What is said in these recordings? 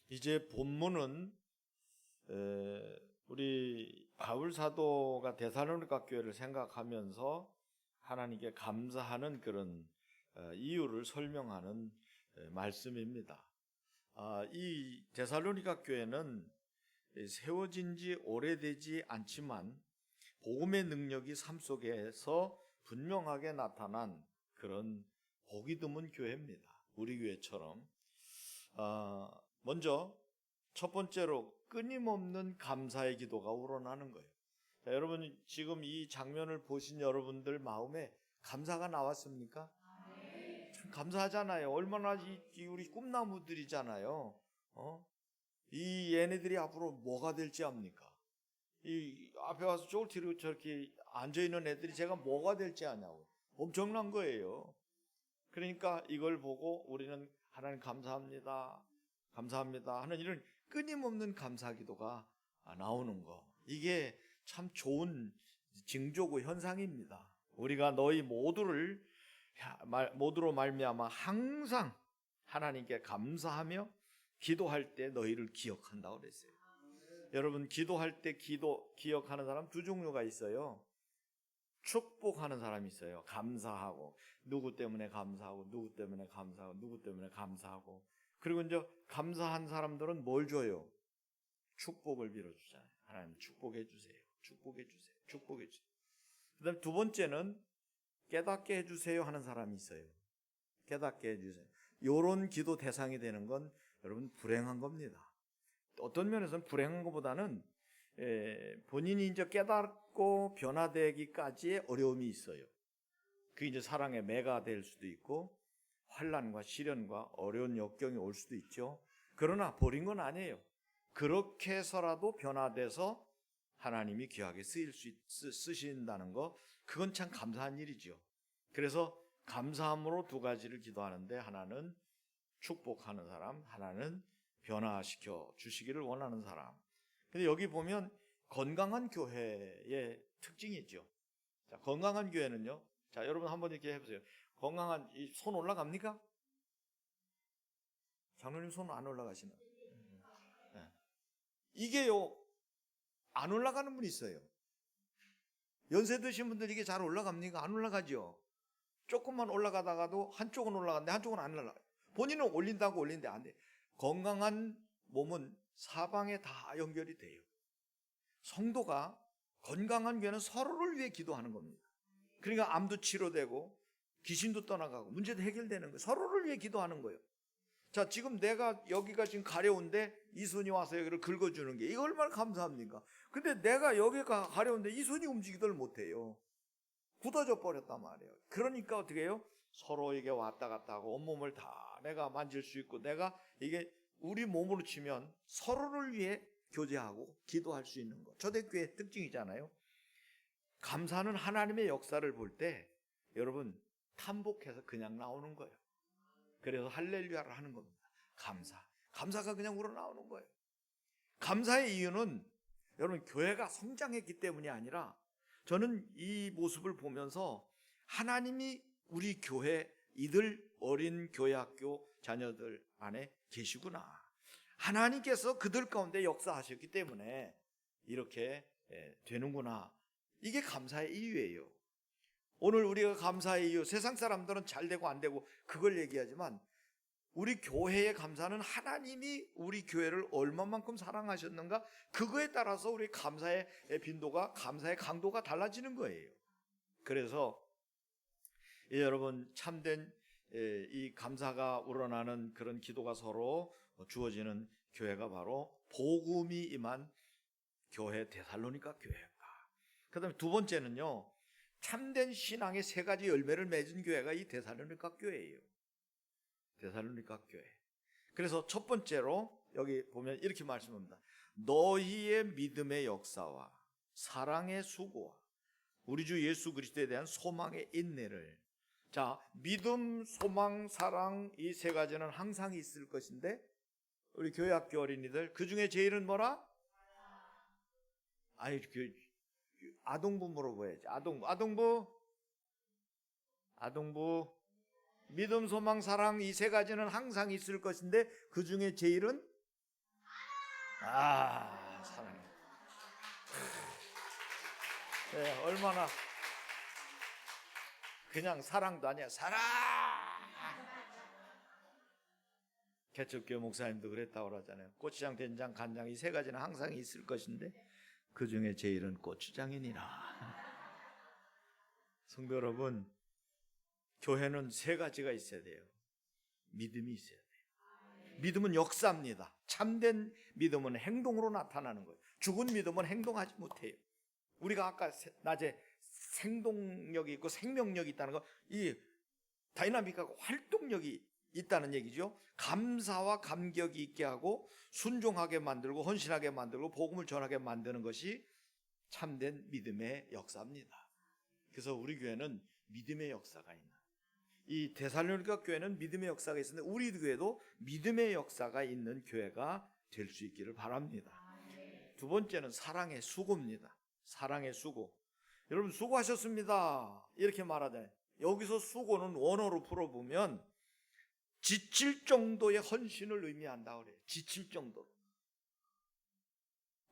이제 본문은 우리 바울 사도가 데살로니가 교회를 생각하면서 하나님께 감사하는 그런 이유를 설명하는 말씀입니다. 이 데살로니가 교회는 세워진 지 오래되지 않지만 복음의 능력이 삶 속에서 분명하게 나타난 그런 복이 드문 교회입니다. 우리 교회처럼. 먼저 첫 번째로 끊임없는 감사의 기도가 우러나는 거예요. 자, 여러분 지금 이 장면을 보신 여러분들 마음에 감사가 나왔습니까? 참 감사하잖아요. 얼마나 우리 꿈나무들이잖아요. 이 얘네들이 앞으로 뭐가 될지 압니까? 이 앞에 와서 쫄티로 저렇게 앉아있는 애들이 제가 뭐가 될지 아냐고. 엄청난 거예요. 그러니까 이걸 보고 우리는 하나님 감사합니다, 감사합니다 하는 이런 끊임없는 감사 기도가 나오는 거, 이게 참 좋은 징조고 현상입니다. 우리가 너희 모두로 말미암아 항상 하나님께 감사하며 기도할 때 너희를 기억한다고 그랬어요. 여러분 기도할 때 기억하는 사람 두 종류가 있어요. 축복하는 사람이 있어요. 감사하고, 누구 때문에 감사하고, 누구 때문에 감사하고, 누구 때문에 감사하고. 그리고 이제 감사한 사람들은 뭘 줘요? 축복을 빌어주잖아요. 하나님 축복해 주세요, 축복해 주세요, 축복해 주세요. 그 다음에 두 번째는 깨닫게 해주세요 하는 사람이 있어요. 깨닫게 해주세요. 이런 기도 대상이 되는 건 여러분 불행한 겁니다. 어떤 면에서는 불행한 것보다는 본인이 이제 깨닫고 변화되기까지의 어려움이 있어요. 그게 이제 사랑의 매가 될 수도 있고 환난과 시련과 어려운 역경이 올 수도 있죠. 그러나 버린 건 아니에요. 그렇게 해서라도 변화돼서 하나님이 귀하게 쓰신다는 거, 그건 참 감사한 일이죠. 그래서 감사함으로 두 가지를 기도하는데, 하나는 축복하는 사람, 하나는 변화시켜 주시기를 원하는 사람. 근데 여기 보면 건강한 교회의 특징이 있죠. 자, 건강한 교회는요. 자, 여러분 한번 이렇게 해보세요. 건강한, 손 올라갑니까? 장로님 손 안 올라가시나? 네. 이게요, 안 올라가는 분이 있어요. 연세 드신 분들 이게 잘 올라갑니까? 안 올라가죠. 조금만 올라가다가도 한쪽은 올라가는데 한쪽은 안 올라가요. 본인은 올린다고 올리는데 안 돼. 건강한 몸은 사방에 다 연결이 돼요. 성도가 건강한 교회는 서로를 위해 기도하는 겁니다. 그러니까 암도 치료되고 귀신도 떠나가고 문제도 해결되는 거예요. 서로를 위해 기도하는 거예요. 자, 지금 내가 여기가 지금 가려운데 이 손이 와서 여기를 긁어주는 게, 이거 얼마나 감사합니까? 근데 내가 여기가 가려운데 이 손이 움직이지를 못해요. 굳어져 버렸단 말이에요. 그러니까 어떻게 해요? 서로에게 왔다 갔다 하고 온몸을 다 내가 만질 수 있고, 내가 이게 우리 몸으로 치면 서로를 위해 교제하고 기도할 수 있는 것. 초대교회의 특징이잖아요. 감사는 하나님의 역사를 볼 때 여러분 탐복해서 그냥 나오는 거예요. 그래서 할렐루야를 하는 겁니다. 감사가 그냥 우러나오는 거예요. 감사의 이유는 여러분 교회가 성장했기 때문이 아니라, 저는 이 모습을 보면서 하나님이 우리 교회 이들 어린 교회학교 자녀들 안에 계시구나, 하나님께서 그들 가운데 역사하셨기 때문에 이렇게 되는구나, 이게 감사의 이유예요. 오늘 우리가 감사의 이유, 세상 사람들은 잘 되고 안 되고 그걸 얘기하지만 우리 교회의 감사는 하나님이 우리 교회를 얼마만큼 사랑하셨는가, 그거에 따라서 우리 감사의 빈도가, 감사의 강도가 달라지는 거예요. 그래서 여러분 참된 이 감사가 우러나는 그런 기도가 서로 주어지는 교회가 바로 복음이 임한 교회, 데살로니가 교회가. 그 다음에 두 번째는요, 참된 신앙의 세 가지 열매를 맺은 교회가 이 데살로니가 교회예요. 데살로니가 교회. 그래서 첫 번째로 여기 보면 이렇게 말씀합니다. 너희의 믿음의 역사와 사랑의 수고와 우리 주 예수 그리스도에 대한 소망의 인내를. 자, 믿음, 소망, 사랑, 이 세 가지는 항상 있을 것인데, 우리 교회학교 어린이들 그 중에 제일은 뭐라? 아니, 아동부 물어봐야지. 아동부 믿음, 소망, 사랑, 이 세 가지는 항상 있을 것인데 그 중에 제일은 사랑해. 네, 얼마나 그냥 사랑도 아니야. 사랑. 개척교회 목사님도 그랬다고 그러잖아요. 고추장, 된장, 간장 이 세 가지는 항상 있을 것인데 그 중에 제일은 고추장이니라. 성도 여러분, 교회는 세 가지가 있어야 돼요. 믿음이 있어야 돼요. 믿음은 역사입니다. 참된 믿음은 행동으로 나타나는 거예요. 죽은 믿음은 행동하지 못해요. 우리가 아까 낮에 생동력이 있고 생명력이 있다는 거, 이 다이나믹하고 활동력이 있다는 얘기죠. 감사와 감격이 있게 하고 순종하게 만들고 헌신하게 만들고 복음을 전하게 만드는 것이 참된 믿음의 역사입니다. 그래서 우리 교회는 믿음의 역사가 있는, 이 데살로니가 교회는 믿음의 역사가 있었는데 우리 교회도 믿음의 역사가 있는 교회가 될 수 있기를 바랍니다. 두 번째는 사랑의 수고입니다. 사랑의 수고. 여러분 수고하셨습니다 이렇게 말하잖아요. 여기서 수고는 원어로 풀어보면 지칠 정도의 헌신을 의미한다 그래요. 지칠 정도.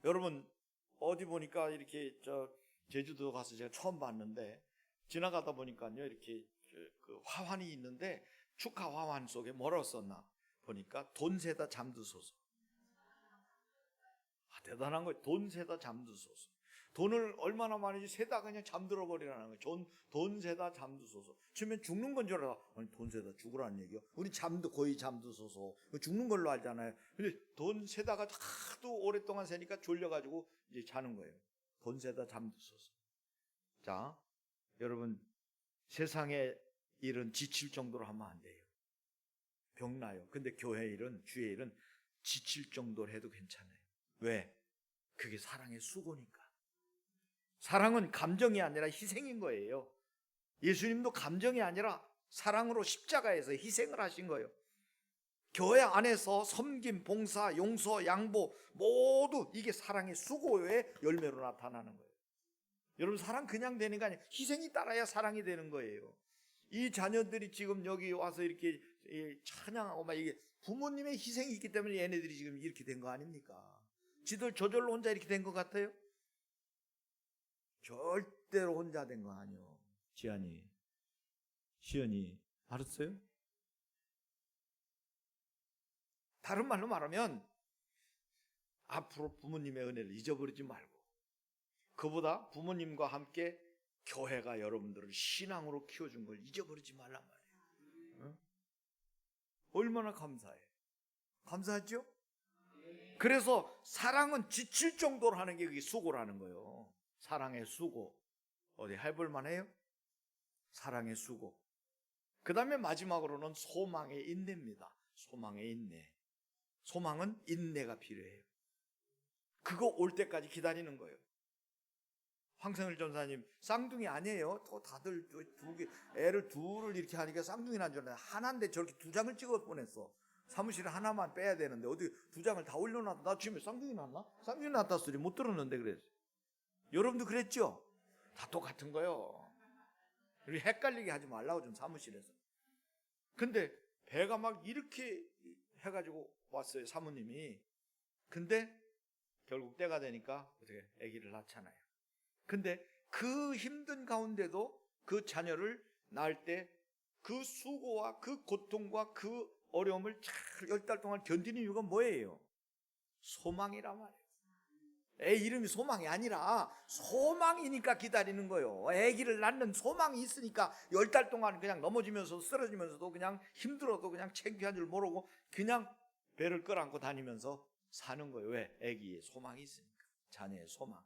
여러분 어디 보니까 이렇게 제주도 가서 제가 처음 봤는데 지나가다 보니까요 이렇게 그 화환이 있는데 축하 화환 속에 뭐라고 썼나 보니까 돈 세다 잠드소서. 대단한 거예요. 돈 세다 잠드소서. 돈을 얼마나 많이 세다 그냥 잠들어 버리라는 거예요. 돈 세다 잠드소서. 처음엔 죽는 건 줄 알아. 아니 돈 세다 죽으라는 얘기요. 우리 거의 잠드소서. 죽는 걸로 알잖아요. 근데 돈 세다가 하도 오랫동안 세니까 졸려가지고 이제 자는 거예요. 돈 세다 잠드소서. 자, 여러분 세상의 일은 지칠 정도로 하면 안 돼요. 병나요. 근데 교회 일은, 주의 일은 지칠 정도로 해도 괜찮아요. 왜? 그게 사랑의 수고니까. 사랑은 감정이 아니라 희생인 거예요. 예수님도 감정이 아니라 사랑으로 십자가에서 희생을 하신 거예요. 교회 안에서 섬김, 봉사, 용서, 양보 모두 이게 사랑의 수고의 열매로 나타나는 거예요. 여러분 사랑 그냥 되는 거 아니에요. 희생이 따라야 사랑이 되는 거예요. 이 자녀들이 지금 여기 와서 이렇게 찬양하고 막 이게 부모님의 희생이 있기 때문에 얘네들이 지금 이렇게 된 거 아닙니까? 지들 저절로 혼자 이렇게 된 것 같아요? 절대로 혼자 된 거 아니요. 지안이, 시연이 알았어요? 다른 말로 말하면 앞으로 부모님의 은혜를 잊어버리지 말고 그보다 부모님과 함께 교회가 여러분들을 신앙으로 키워준 걸 잊어버리지 말란 말이에요. 어? 얼마나 감사해. 감사하죠? 그래서 사랑은 지칠 정도로 하는 게 그게 수고라는 거예요. 사랑의 수고. 어디 해볼 만해요? 사랑의 수고. 그 다음에 마지막으로는 소망의 인내입니다. 소망의 인내. 소망은 인내가 필요해요. 그거 올 때까지 기다리는 거예요. 황성일 전사님 쌍둥이 아니에요. 또 다들 애를 둘을 이렇게 하니까 쌍둥이 난 줄 알아요. 하나인데 저렇게 두 장을 찍어 보냈어. 사무실에 하나만 빼야 되는데 어디 두 장을 다 올려놨다. 나 지금 쌍둥이 났나? 쌍둥이 났다 소리 못 들었는데 그랬어요. 여러분도 그랬죠? 다 똑같은 거예요. 우리 헷갈리게 하지 말라고 좀 사무실에서. 근데 배가 막 이렇게 해가지고 왔어요 사모님이. 근데 결국 때가 되니까 어떻게 아기를 낳잖아요. 근데 그 힘든 가운데도 그 자녀를 낳을 때 그 수고와 그 고통과 그 어려움을 잘 10달 동안 견디는 이유가 뭐예요? 소망이란 말이에요. 애 이름이 소망이 아니라 소망이니까 기다리는 거예요. 아기를 낳는 소망이 있으니까 10달 동안 그냥 넘어지면서 쓰러지면서도 그냥 힘들어도 그냥 창피한 줄 모르고 그냥 배를 끌어안고 다니면서 사는 거예요. 왜? 아기의 소망이 있으니까. 자녀의 소망.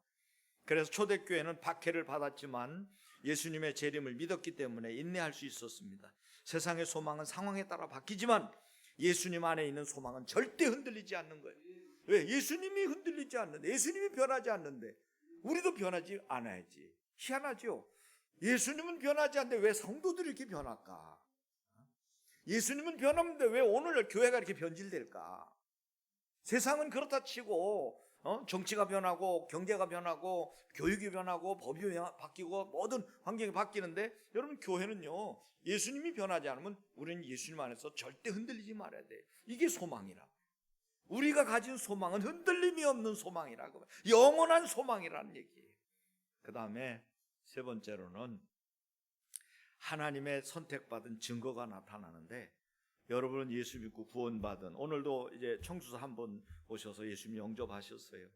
그래서 초대교회는 박해를 받았지만 예수님의 재림을 믿었기 때문에 인내할 수 있었습니다. 세상의 소망은 상황에 따라 바뀌지만 예수님 안에 있는 소망은 절대 흔들리지 않는 거예요. 왜? 예수님이 흔들리지 않는데, 예수님이 변하지 않는데 우리도 변하지 않아야지. 희한하죠? 예수님은 변하지 않는데 왜 성도들이 이렇게 변할까? 예수님은 변하는데 왜 오늘 교회가 이렇게 변질될까? 세상은 그렇다 치고 정치가 변하고 경제가 변하고 교육이 변하고 법이 바뀌고 모든 환경이 바뀌는데 여러분 교회는요 예수님이 변하지 않으면 우리는 예수님 안에서 절대 흔들리지 말아야 돼요. 이게 소망이라. 우리가 가진 소망은 흔들림이 없는 소망이라고, 영원한 소망이라는 얘기예요. 그 다음에 세 번째로는 하나님의 선택받은 증거가 나타나는데, 여러분은 예수 믿고 구원받은, 오늘도 이제 청주사 한 번 오셔서 예수님 영접하셨어요.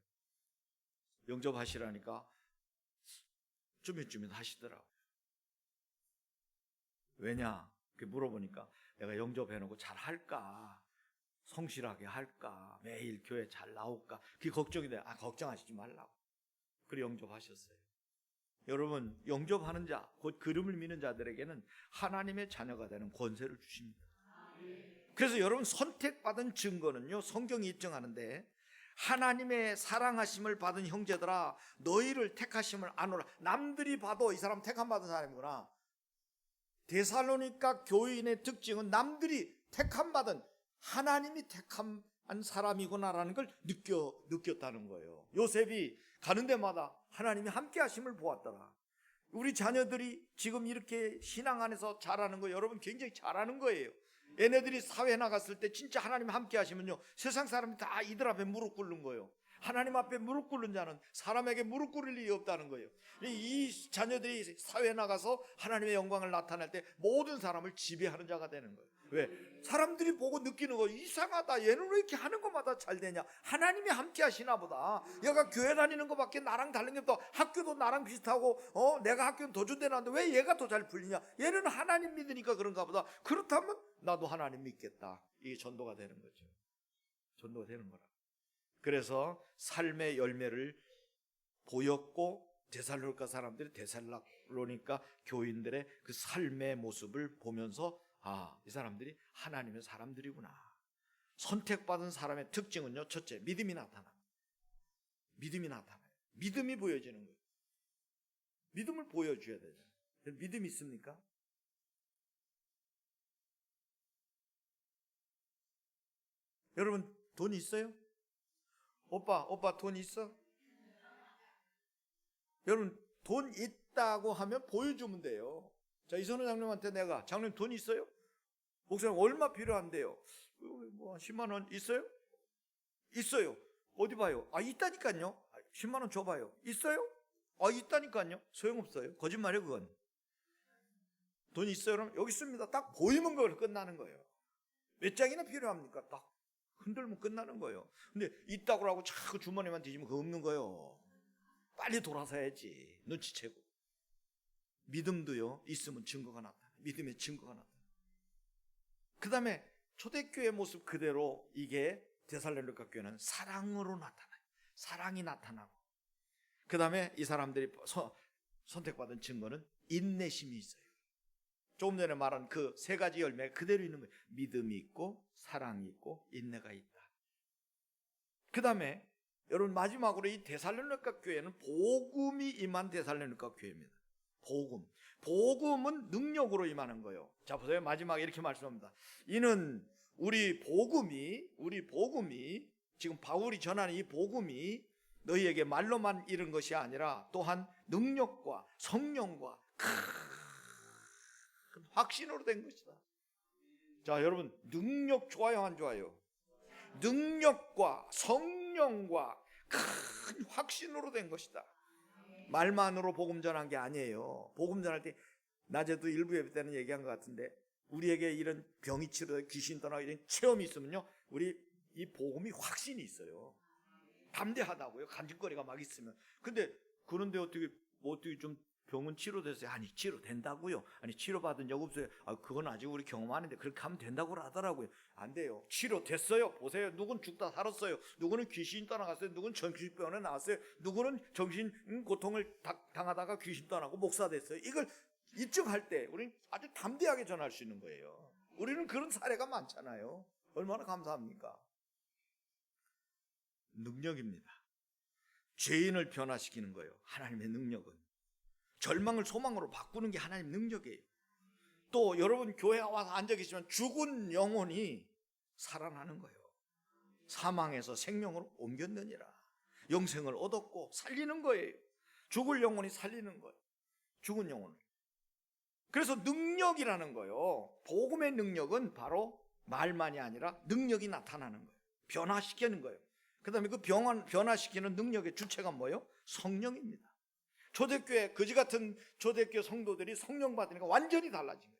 영접하시라니까 쭈밋쭈밋 하시더라고요. 왜냐? 물어보니까 내가 영접해놓고 잘 할까? 성실하게 할까? 매일 교회 잘 나올까? 그게 걱정이 돼요. 걱정하시지 말라고. 그래 영접하셨어요. 여러분, 영접하는 자, 곧 그름을 믿는 자들에게는 하나님의 자녀가 되는 권세를 주십니다. 그래서 여러분, 선택받은 증거는요, 성경이 입증하는데, 하나님의 사랑하심을 받은 형제들아 너희를 택하심을 아노라. 남들이 봐도 이 사람 택함 받은 사람이구나. 데살로니가 교인의 특징은 남들이 택함 받은, 하나님이 택한 사람이구나라는 걸 느꼈다는 거예요. 요셉이 가는 데마다 하나님이 함께 하심을 보았더라. 우리 자녀들이 지금 이렇게 신앙 안에서 잘하는 거, 여러분 굉장히 잘하는 거예요. 얘네들이 사회에 나갔을 때 진짜 하나님 함께 하시면요, 세상 사람이 다 이들 앞에 무릎 꿇는 거예요. 하나님 앞에 무릎 꿇는 자는 사람에게 무릎 꿇을 일이 없다는 거예요. 이 자녀들이 사회에 나가서 하나님의 영광을 나타낼 때 모든 사람을 지배하는 자가 되는 거예요. 왜? 사람들이 보고 느끼는 거, 이상하다, 얘는 왜 이렇게 하는 것마다 잘 되냐, 하나님이 함께 하시나 보다. 얘가 교회 다니는 것밖에 나랑 다른 게 없다, 학교도 나랑 비슷하고 내가 학교는 더 준대는데 왜 얘가 더 잘 풀리냐, 얘는 하나님 믿으니까 그런가 보다. 그렇다면 나도 하나님 믿겠다. 이게 전도가 되는 거죠. 전도가 되는 거라. 그래서 삶의 열매를 보였고, 데살로니가 사람들이 데살로니가 교인들의 그 삶의 모습을 보면서 이 사람들이 하나님의 사람들이구나. 선택받은 사람의 특징은요, 첫째, 믿음이 나타나. 믿음이 나타나요. 믿음이 보여지는 거예요. 믿음을 보여줘야 되잖아요. 믿음이 있습니까? 여러분, 돈 있어요? 오빠 돈 있어? 여러분, 돈 있다고 하면 보여주면 돼요. 자, 이선우 장로님한테 내가, 장로님 돈 있어요? 목사님 얼마 필요한데요? 뭐 10만 원 있어요? 있어요. 어디 봐요? 있다니까요. 10만 원 줘봐요. 있어요? 있다니까요. 소용없어요. 거짓말이에요, 그건. 돈 있어요? 그럼 여기 있습니다. 딱 보이면 그걸 끝나는 거예요. 몇 장이나 필요합니까? 딱 흔들면 끝나는 거예요. 근데 있다고 하고 자꾸 주머니만 뒤지면 그거 없는 거예요. 빨리 돌아서야지. 눈치채고. 믿음도요, 있으면 증거가 나타나요. 믿음의 증거가 나타나요. 그 다음에 초대교회 모습 그대로, 이게 데살로니가 교회는 사랑으로 나타나요. 사랑이 나타나고, 그 다음에 이 사람들이 선택받은 증거는 인내심이 있어요. 조금 전에 말한 그 세 가지 열매가 그대로 있는 거예요. 믿음이 있고, 사랑이 있고, 인내가 있다. 그 다음에 여러분, 마지막으로 이 데살로니가 교회는 복음이 임한 데살로니가 교회입니다. 복음은 능력으로 임하는 거예요. 자, 보세요. 마지막에 이렇게 말씀합니다. 이는 우리 복음이 지금 바울이 전하는 이 복음이 너희에게 말로만 이른 것이 아니라 또한 능력과 성령과 큰 확신으로 된 것이다. 자, 여러분, 능력 좋아요, 안 좋아요? 능력과 성령과 큰 확신으로 된 것이다. 말만으로 복음 전한 게 아니에요. 복음 전할 때 낮에도 일부 예배 때는 얘기한 것 같은데, 우리에게 이런 병이 치료되고 귀신 떠나고 이런 체험이 있으면요, 우리 이 복음이 확신이 있어요. 담대하다고요. 간직거리가 막 있으면. 근데 그런데 어떻게 좀 병은 치료됐어요? 아니, 치료된다고요. 아니, 치료받은 적 없어요. 그건 아직 우리 경험 안 했는데 그렇게 하면 된다고 하더라고요. 안 돼요. 치료됐어요. 보세요. 누군 죽다 살았어요. 누구는 귀신 떠나갔어요. 누구는 정신병원에 나왔어요. 누구는 정신 고통을 당하다가 귀신 떠나고 목사 됐어요. 이걸 입증할 때 우리는 아주 담대하게 전할 수 있는 거예요. 우리는 그런 사례가 많잖아요. 얼마나 감사합니까? 능력입니다. 죄인을 변화시키는 거예요. 하나님의 능력은. 절망을 소망으로 바꾸는 게 하나님 능력이에요. 또 여러분, 교회에 와서 앉아 계시면 죽은 영혼이 살아나는 거예요. 사망에서 생명으로 옮겼느니라. 영생을 얻었고 살리는 거예요. 죽을 영혼이 살리는 거예요. 죽은 영혼을. 그래서 능력이라는 거예요. 복음의 능력은 바로 말만이 아니라 능력이 나타나는 거예요. 변화시키는 거예요. 그 다음에 그 변화시키는 능력의 주체가 뭐예요? 성령입니다. 초대교회, 거지 같은 초대교회 성도들이 성령 받으니까 완전히 달라진 거예요.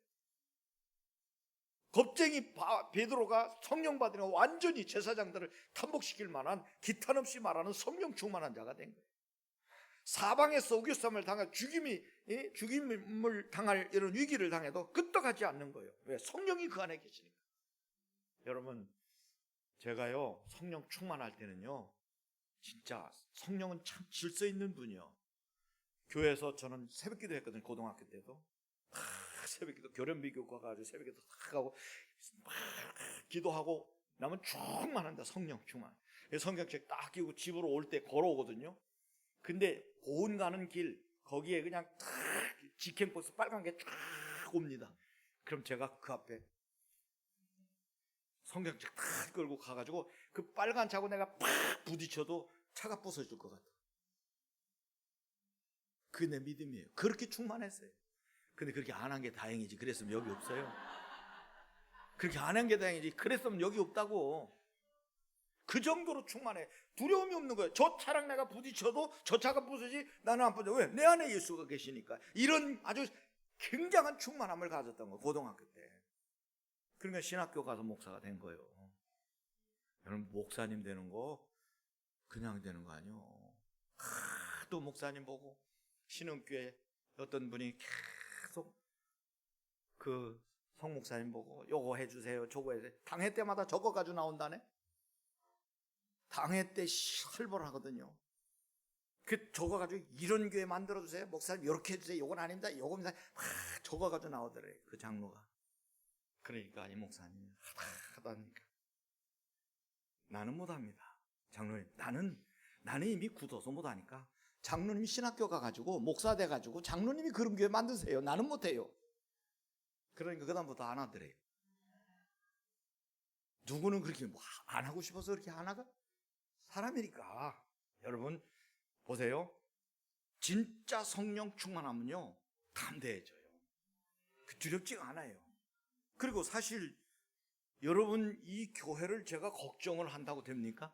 겁쟁이 베드로가 성령 받으니까 완전히 제사장들을 탐복시킬 만한 기탄 없이 말하는 성령 충만한 자가 된 거예요. 사방에서 우겨쌈을 당할 죽임을 당할 이런 위기를 당해도 끄떡하지 않는 거예요. 왜? 성령이 그 안에 계시니까. 여러분, 제가요 성령 충만할 때는요, 진짜 성령은 참 질서 있는 분이요. 교회에서 저는 새벽기도 했거든요. 고등학교 때도 새벽기도 교련비교과 가지고 새벽기도 딱 하고 막 기도하고 나면 충만한다. 성령 충만. 성경책 딱 끼고 집으로 올 때 걸어오거든요. 근데 고운 가는 길 거기에 그냥 탁 직행버스 빨간 게 쫙 옵니다. 그럼 제가 그 앞에 성경책 탁 끌고 가가지고 그 빨간 차고 내가 팍 부딪혀도 차가 부서질 것 같아. 그게 내 믿음이에요. 그렇게 충만했어요. 근데 그렇게 안 한 게 다행이지. 그랬으면 여기 없어요. 그렇게 안 한 게 다행이지. 그랬으면 여기 없다고. 그 정도로 충만해. 두려움이 없는 거예요. 저 차랑 내가 부딪혀도 저 차가 부서지 나는 안 부서져. 왜? 내 안에 예수가 계시니까. 이런 아주 굉장한 충만함을 가졌던 거예요. 고등학교 때. 그러니까 신학교 가서 목사가 된 거예요. 여러분, 목사님 되는 거 그냥 되는 거 아니에요. 또 목사님 보고 신흥교회 어떤 분이 계속 그 성목사님 보고 요거 해주세요, 저거 해주세요. 당회 때마다 저거 가지고 나온다네. 당회 때 설벌하거든요. 그 저거 가지고 이런 교회 만들어주세요, 목사님 이렇게 해주세요, 요건 아닙니다, 요겁니다. 저거 가지고 나오더래, 그 장로가. 그러니까 이 목사님이 하다니까 나는 못합니다. 장로님, 나는 이미 굳어서 못하니까 장로님이 신학교 가가지고 목사 돼가지고 장로님이 그런 교회 만드세요. 나는 못해요. 그러니까 그 다음부터 안 하더래요. 누구는 그렇게 뭐 안 하고 싶어서 그렇게 안 하가? 사람이니까. 여러분 보세요. 진짜 성령 충만하면요 담대해져요. 두렵지가 않아요. 그리고 사실 여러분, 이 교회를 제가 걱정을 한다고 됩니까?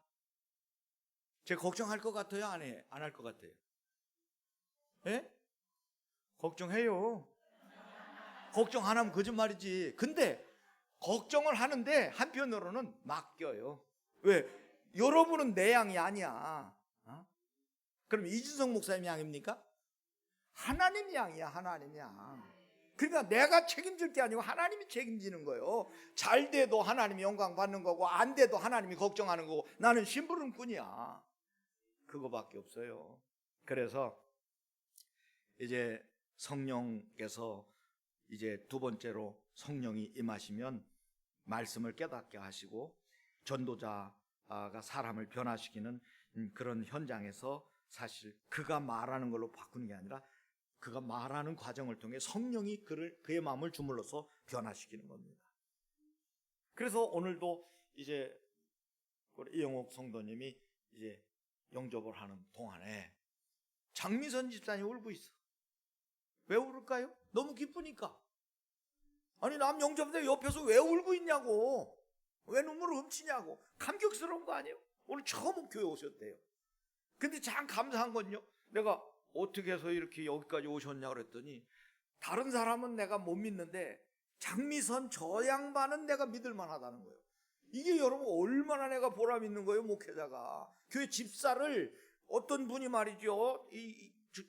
제가 걱정할 것 같아요? 안 할 것 같아요? 예? 걱정해요. 걱정 안 하면 거짓말이지. 근데 걱정을 하는데 한편으로는 맡겨요. 왜? 여러분은 내 양이 아니야. 어? 그럼 이준석 목사님 양입니까? 하나님 양이야. 하나님 양. 그러니까 내가 책임질 게 아니고 하나님이 책임지는 거예요. 잘 돼도 하나님이 영광 받는 거고 안 돼도 하나님이 걱정하는 거고 나는 심부름꾼이야. 그거밖에 없어요. 그래서 이제 성령께서 이제 두 번째로 성령이 임하시면 말씀을 깨닫게 하시고 전도자가 사람을 변화시키는 그런 현장에서 사실 그가 말하는 걸로 바꾸는 게 아니라 그가 말하는 과정을 통해 성령이 그의 마음을 주물러서 변화시키는 겁니다. 그래서 오늘도 이제 이영옥 성도님이 이제 영접을 하는 동안에 장미선 집사님이 울고 있어. 왜 울을까요? 너무 기쁘니까. 아니, 남 영접대 옆에서 왜 울고 있냐고, 왜 눈물을 훔치냐고. 감격스러운 거 아니에요? 오늘 처음 교회 오셨대요. 근데 참 감사한 건요, 내가 어떻게 해서 이렇게 여기까지 오셨냐 그랬더니 다른 사람은 내가 못 믿는데 장미선 저 양반은 내가 믿을 만하다는 거예요. 이게 여러분 얼마나 내가 보람 있는 거예요. 목회자가 교회 집사를 어떤 분이 말이죠,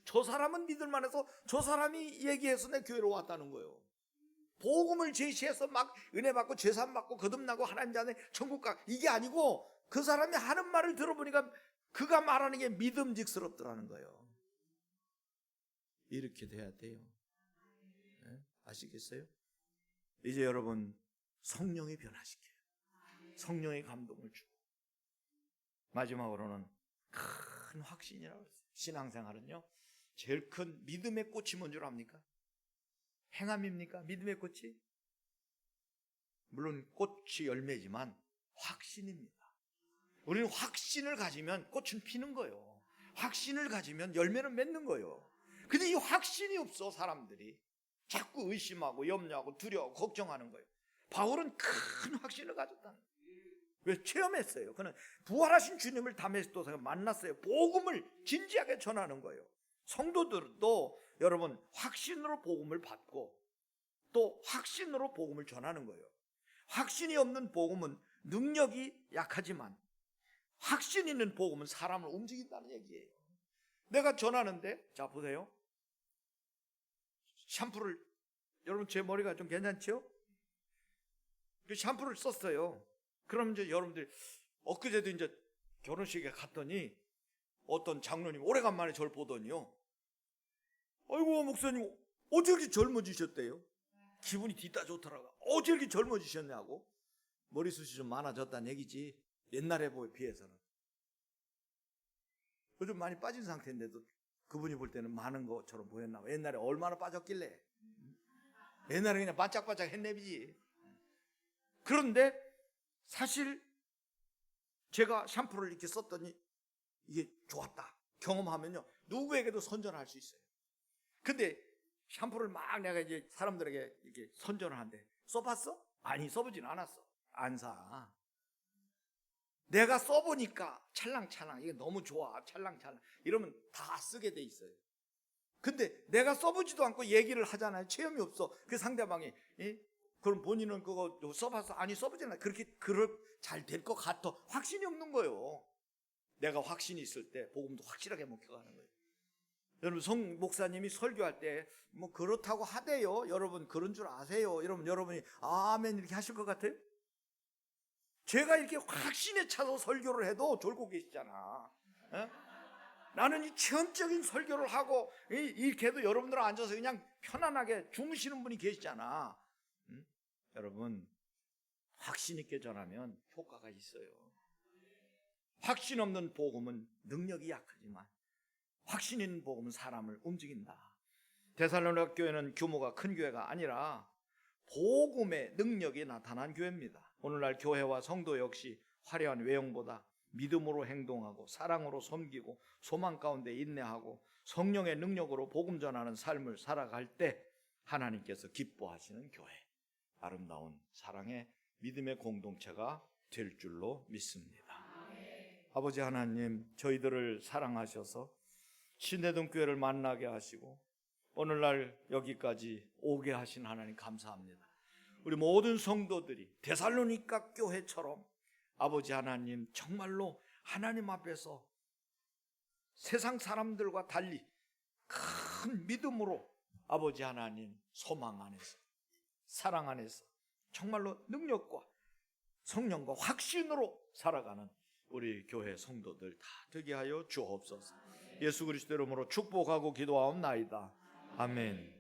저 사람은 믿을 만해서 저 사람이 얘기해서 내 교회로 왔다는 거예요. 복음을 제시해서 막 은혜 받고 죄산 받고 거듭나고 하나님 자녀 천국 가, 이게 아니고 그 사람이 하는 말을 들어보니까 그가 말하는 게 믿음직스럽더라는 거예요. 이렇게 돼야 돼요. 네? 아시겠어요? 이제 여러분, 성령이 변화시켜요. 성령의 감동을 주고 마지막으로는 큰 확신이라고 했어요. 신앙생활은요 제일 큰 믿음의 꽃이 뭔 줄 압니까? 행함입니까? 믿음의 꽃이? 물론 꽃이 열매지만 확신입니다. 우리는 확신을 가지면 꽃은 피는 거예요. 확신을 가지면 열매는 맺는 거예요. 근데 이 확신이 없어. 사람들이 자꾸 의심하고 염려하고 두려워하고 걱정하는 거예요. 바울은 큰 확신을 가졌다는 거예요. 왜? 체험했어요. 그는 부활하신 주님을 다메섹도에서 만났어요. 복음을 진지하게 전하는 거예요. 성도들도 여러분 확신으로 복음을 받고 또 확신으로 복음을 전하는 거예요. 확신이 없는 복음은 능력이 약하지만 확신 있는 복음은 사람을 움직인다는 얘기예요. 내가 전하는데, 자 보세요. 샴푸를, 여러분 제 머리가 좀 괜찮죠? 그 샴푸를 썼어요. 그럼 이제 여러분들이 엊그제도 이제 결혼식에 갔더니 어떤 장로님 오래간만에 저를 보더니요, 아이고 목사님 어제 이렇게 젊어지셨대요. 기분이 뒤따 좋더라고요. 어제 이렇게 젊어지셨냐고. 머리숱이 좀 많아졌다는 얘기지, 옛날에 비해서는. 요즘 많이 빠진 상태인데도 그분이 볼 때는 많은 것처럼 보였나 봐요. 옛날에 얼마나 빠졌길래. 옛날에 그냥 반짝반짝 했네비지. 그런데 사실 제가 샴푸를 이렇게 썼더니 이게 좋았다 경험하면요, 누구에게도 선전할 수 있어요. 근데 샴푸를 막 내가 이제 사람들에게 이렇게 선전을 하는데, 써봤어? 아니, 써보진 않았어. 안 사. 내가 써보니까 찰랑찰랑, 이게 너무 좋아, 찰랑찰랑 이러면 다 쓰게 돼 있어요. 근데 내가 써보지도 않고 얘기를 하잖아요. 체험이 없어. 그 상대방이, 그럼 본인은 그거 써봤어? 아니, 써보진 않아. 그렇게 잘 될 것 같아. 확신이 없는 거예요. 내가 확신이 있을 때 복음도 확실하게 먹혀가는 거예요. 여러분, 성 목사님이 설교할 때 뭐 그렇다고 하대요. 여러분 그런 줄 아세요? 이러면 여러분이 아멘 이렇게 하실 것 같아요? 제가 이렇게 확신에 차서 설교를 해도 졸고 계시잖아. 에? 나는 이 체험적인 설교를 하고 이렇게 해도 여러분들 앉아서 그냥 편안하게 주무시는 분이 계시잖아. 응? 여러분, 확신 있게 전하면 효과가 있어요. 확신 없는 복음은 능력이 약하지만 확신 있는 복음은 사람을 움직인다. 데살로니가 교회는 규모가 큰 교회가 아니라 복음의 능력이 나타난 교회입니다. 오늘날 교회와 성도 역시 화려한 외형보다 믿음으로 행동하고 사랑으로 섬기고 소망 가운데 인내하고 성령의 능력으로 복음 전하는 삶을 살아갈 때 하나님께서 기뻐하시는 교회, 아름다운 사랑의 믿음의 공동체가 될 줄로 믿습니다. 아버지 하나님, 저희들을 사랑하셔서 신대동 교회를 만나게 하시고 오늘날 여기까지 오게 하신 하나님 감사합니다. 우리 모든 성도들이 데살로니가 교회처럼 아버지 하나님 정말로 하나님 앞에서 세상 사람들과 달리 큰 믿음으로 아버지 하나님 소망 안에서 사랑 안에서 정말로 능력과 성령과 확신으로 살아가는 우리 교회 성도들 다 되게 하여 주옵소서. 예수 그리스도 이름으로 축복하고 기도하옵나이다. 아멘.